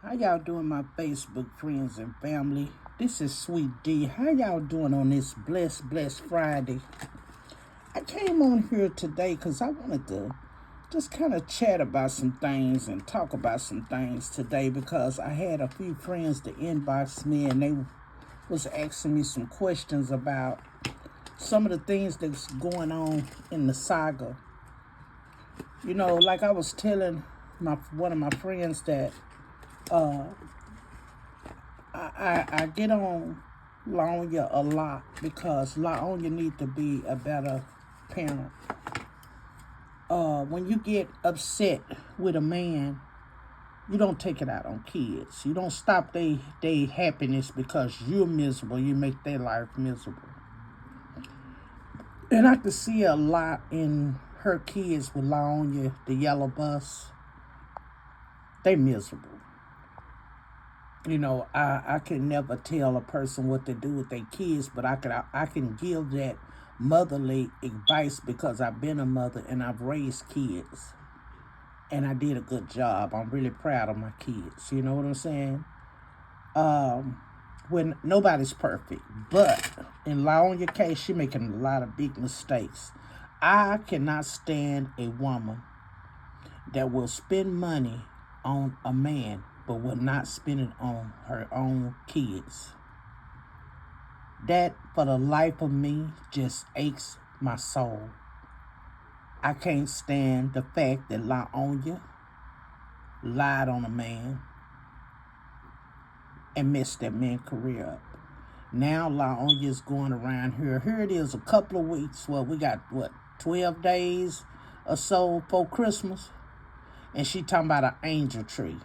How y'all doing, my Facebook friends and family? This is Sweet D. How y'all doing on this blessed Friday? I came on here today because I wanted to just kind of chat about some things and talk about some things today because I had a few friends that inboxed me and they was asking me some questions about some of the things that's going on in the saga. You know, like I was telling one of my friends that I get on Lieonya a lot because Lieonya need to be a better parent. When you get upset with a man, you don't take it out on kids. You don't stop their happiness because you're miserable. You make their life miserable. And I could see a lot in her kids with Lieonya, the yellow bus. They miserable. You know, I can never tell a person what to do with their kids, but I can give that motherly advice because I've been a mother and I've raised kids. And I did a good job. I'm really proud of my kids. You know what I'm saying? When nobody's perfect. But in Lieonya's case, she's making a lot of big mistakes. I cannot stand a woman that will spend money on a man but will not spend it on her own kids. That, for the life of me, just aches my soul. I can't stand the fact that Lieonya lied on a man and messed that man's career up. Now Lieonya is going around here. Here it is, a couple of weeks. Well, we got, 12 days or so for Christmas? And she talking about an angel tree.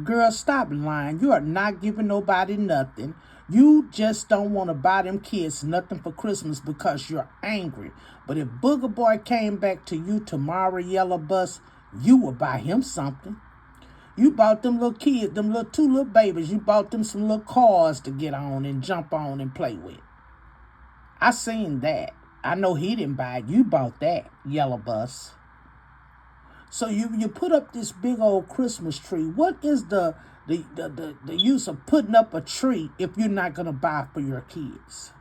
Girl, stop lying. You are not giving nobody nothing. You just don't want to buy them kids nothing for Christmas because you're angry. But if Booger Boy came back to you tomorrow, Yellow Bus, you would buy him something. You bought them little kids, them two little babies. You bought them some little cars to get on and jump on and play with. I seen that. I know he didn't buy it. You bought that, Yellow Bus. So you put up this big old Christmas tree. What is the use of putting up a tree if you're not going to buy for your kids?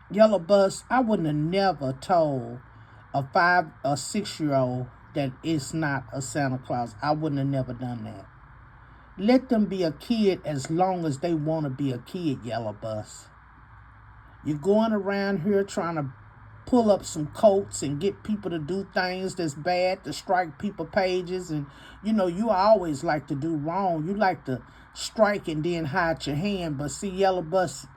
Yellow Bus, I wouldn't have never told a 5 or 6-year-old that it's not a Santa Claus. I wouldn't have never done that. Let them be a kid as long as they want to be a kid, Yellow Bus. You're going around here trying to pull up some coats and get people to do things that's bad, to strike people pages. And, you know, you always like to do wrong. You like to strike and then hide your hand. But see, Yellow Bus,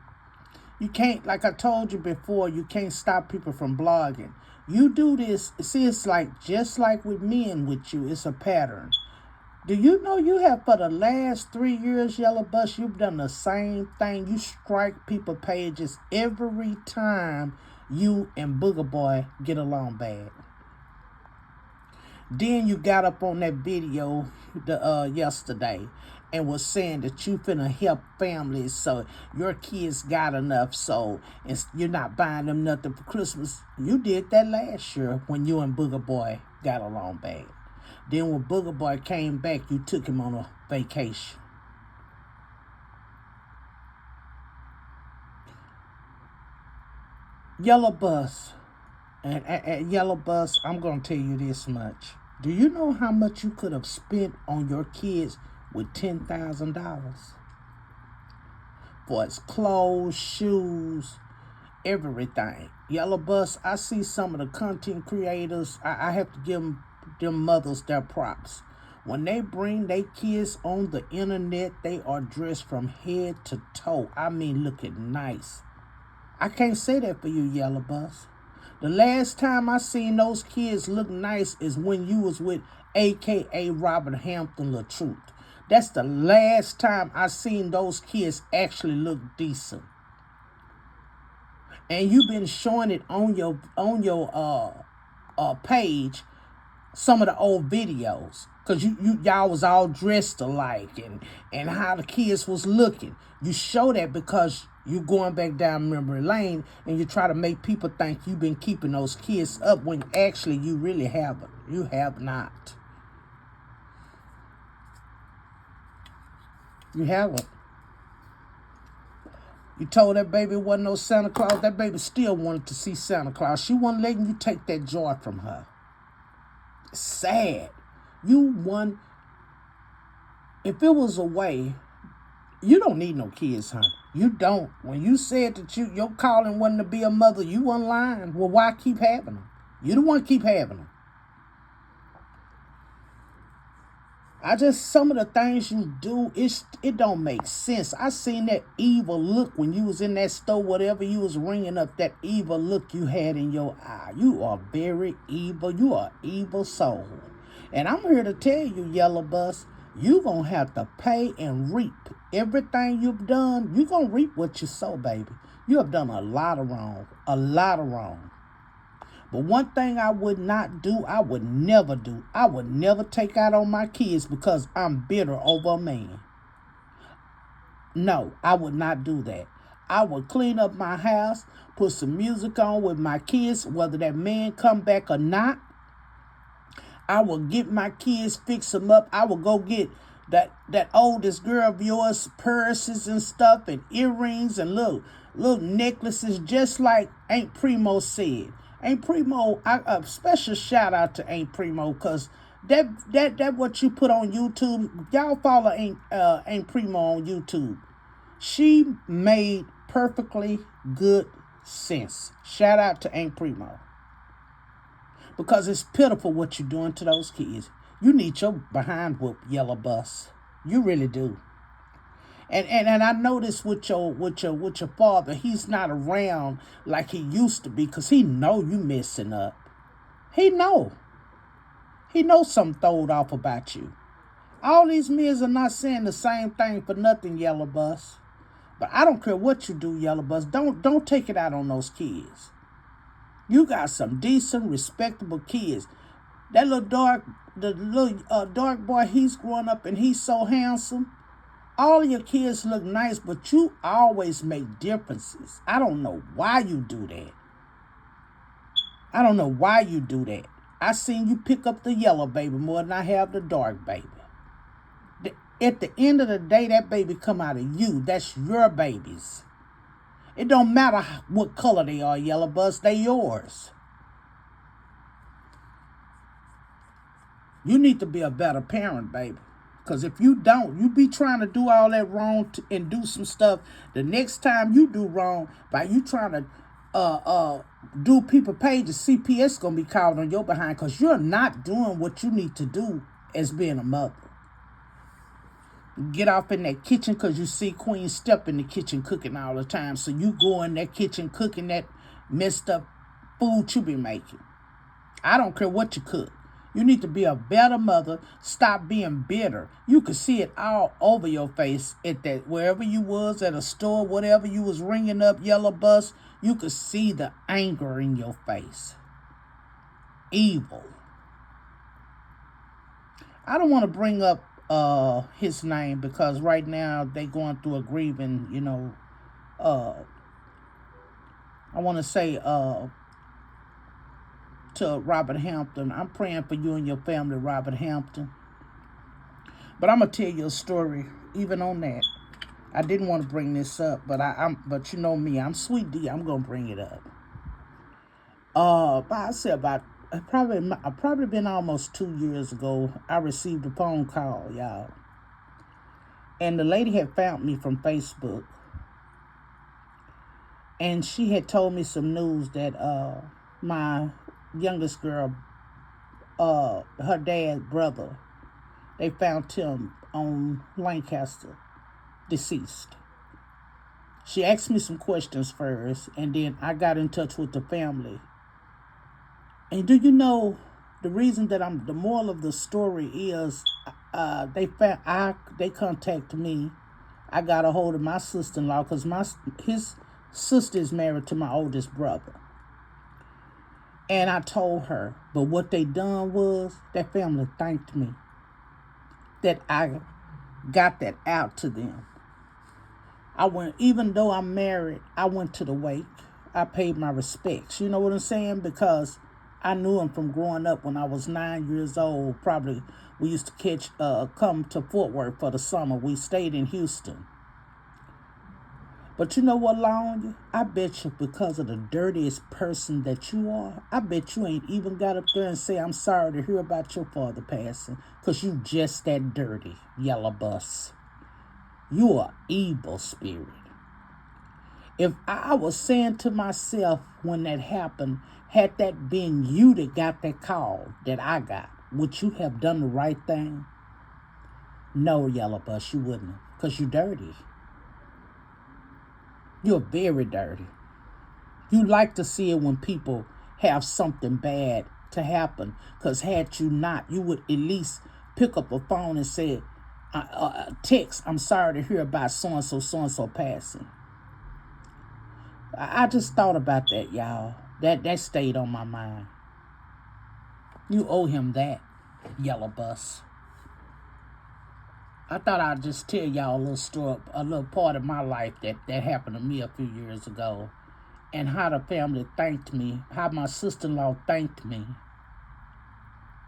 you can't, like I told you before, you can't stop people from blogging. You do this, see, it's like, just like with men with you, it's a pattern. Do you know you have, for the last 3 years, Yellow Bus, you've done the same thing. You strike people pages every time you and Booger Boy get along bad. Then you got up on that video yesterday and was saying that you finna help families so your kids got enough, so you're not buying them nothing for Christmas. You did that last year when you and Booger Boy got along bad. Then when Booger Boy came back, you took him on a vacation. Yellow Bus, and Yellow Bus, I'm going to tell you this much. Do you know how much you could have spent on your kids with $10,000? For its clothes, shoes, everything. Yellow Bus, I see some of the content creators, I have to give them mothers their props. When they bring their kids on the internet, they are dressed from head to toe. I mean, looking nice. I can't say that for you, Yellow Bus. The last time I seen those kids look nice is when you was with a.k.a. Robert Hampton LaTruth. That's the last time I seen those kids actually look decent. And you've been showing it on your page, some of the old videos. Because y'all was all dressed alike and how the kids was looking. You show that because you going back down memory lane and you try to make people think you've been keeping those kids up when actually you really haven't. You have not. You haven't. You told that baby it wasn't no Santa Claus. That baby still wanted to see Santa Claus. She wasn't letting you take that joy from her. It's sad. You won. If it was a way, you don't need no kids, honey. You don't. When you said that your calling wasn't to be a mother, you wasn't lying. Well, why keep having them? You don't want to keep having them. Some of the things you do, it don't make sense. I seen that evil look when you was in that store, whatever you was ringing up, that evil look you had in your eye. You are very evil. You are evil soul. And I'm here to tell you, Yellow Bus, you gonna have to pay and reap. Everything you've done, you gonna reap what you sow, baby. You have done a lot of wrong. A lot of wrong. But one thing I would not do, I would never do, I would never take out on my kids because I'm bitter over a man. No, I would not do that. I would clean up my house, put some music on with my kids, whether that man come back or not. I will get my kids, fix them up. I will go get that oldest girl of yours purses and stuff and earrings and little necklaces, just like Aunt Primo said. Aunt Primo, a special shout out to Aunt Primo, because that what you put on YouTube. Y'all follow Aunt Primo on YouTube. She made perfectly good sense. Shout out to Aunt Primo. Because it's pitiful what you're doing to those kids. You need your behind whoop, Yellow Bus. You really do. And I noticed with your father, he's not around like he used to be, because he know you messing up. He know something throwed off about you. All these men are not saying the same thing for nothing, Yellow Bus. But I don't care what you do, Yellow Bus. Don't take it out on those kids. You got some decent, respectable kids. That little dark boy, he's growing up and he's so handsome. All of your kids look nice, but you always make differences. I don't know why you do that. I don't know why you do that. I seen you pick up the yellow baby more than I have the dark baby. At the end of the day, that baby come out of you. That's your babies. It don't matter what color they are, Yellow Bus. They yours. You need to be a better parent, baby. Because if you don't, you be trying to do all that wrong and do some stuff. The next time you do wrong, by you trying to do people pages, CPS going to be called on your behind, because you're not doing what you need to do as being a mother. Get off in that kitchen because you see Queen Step in the kitchen cooking all the time. So you go in that kitchen cooking that messed up food you be making. I don't care what you cook. You need to be a better mother. Stop being bitter. You could see it all over your face at that, wherever you was, at a store, whatever you was ringing up, Yellow Bus, you could see the anger in your face. Evil. I don't want to bring up his name because right now they going through a grieving, I want to say to Robert Hampton. I'm praying for you and your family, Robert Hampton. But I'm gonna tell you a story even on that. I didn't want to bring this up, but you know me, I'm Sweet D. I'm gonna bring it up. I said about probably been almost 2 years ago. I received a phone call, y'all, and the lady had found me from Facebook, and she had told me some news that my youngest girl, her dad's brother, they found him on Lancaster, deceased. She asked me some questions first, and then I got in touch with the family. And do you know the reason that the moral of the story is they contacted me. I got a hold of my sister-in-law because his sister is married to my oldest brother. And I told her, but what they done was that family thanked me that I got that out to them. I went, even though I'm married, I went to the wake. I paid my respects. You know what I'm saying? Because I knew him from growing up when I was 9 years old. Probably we used to come to Fort Worth for the summer. We stayed in Houston. But you know what, Lieonya? I bet you because of the dirtiest person that you are, I bet you ain't even got up there and say, I'm sorry to hear about your father passing. Because you just that dirty, yellow bus. You are evil spirit. If I was saying to myself when that happened, had that been you that got that call that I got, would you have done the right thing? No, yellow bus, you wouldn't have. Because you're dirty. You're very dirty. You like to see it when people have something bad to happen. Because had you not, you would at least pick up a phone and say, text, I'm sorry to hear about so-and-so passing. I just thought about that, y'all. That stayed on my mind. You owe him that, yellow bus. I thought I'd just tell y'all a little story, a little part of my life that happened to me a few years ago. And how the family thanked me, how my sister-in-law thanked me.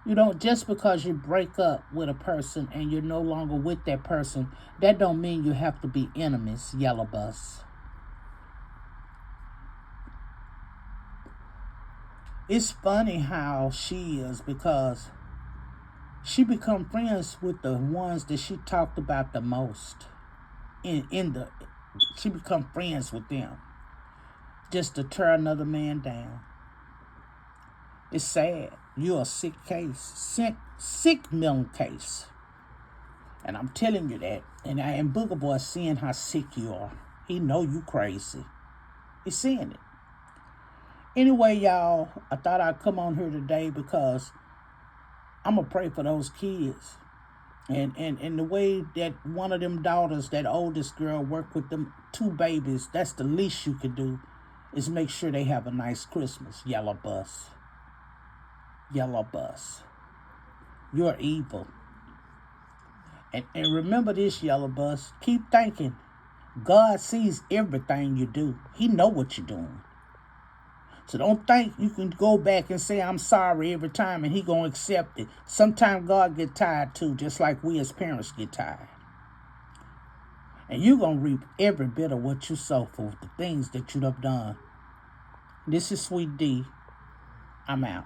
You know, just because you break up with a person and you're no longer with that person, that don't mean you have to be enemies, yellow bus. It's funny how she is because she become friends with the ones that she talked about the most. She become friends with them just to tear another man down. It's sad. You're a sick case, sick mental case, and I'm telling you that. And Booger Boy seeing how sick you are. He know you crazy. He's seeing it. Anyway, y'all, I thought I'd come on here today because I'm going to pray for those kids. And the way that one of them daughters, that oldest girl, worked with them 2 babies, that's the least you could do, is make sure they have a nice Christmas, yellow bus. Yellow bus. You're evil. And remember this, yellow bus. Keep thinking. God sees everything you do. He know what you're doing. So don't think you can go back and say, I'm sorry every time and he going to accept it. Sometimes God get tired too, just like we as parents get tired. And you're going to reap every bit of what you sow for the things that you have done. This is Sweet D. I'm out.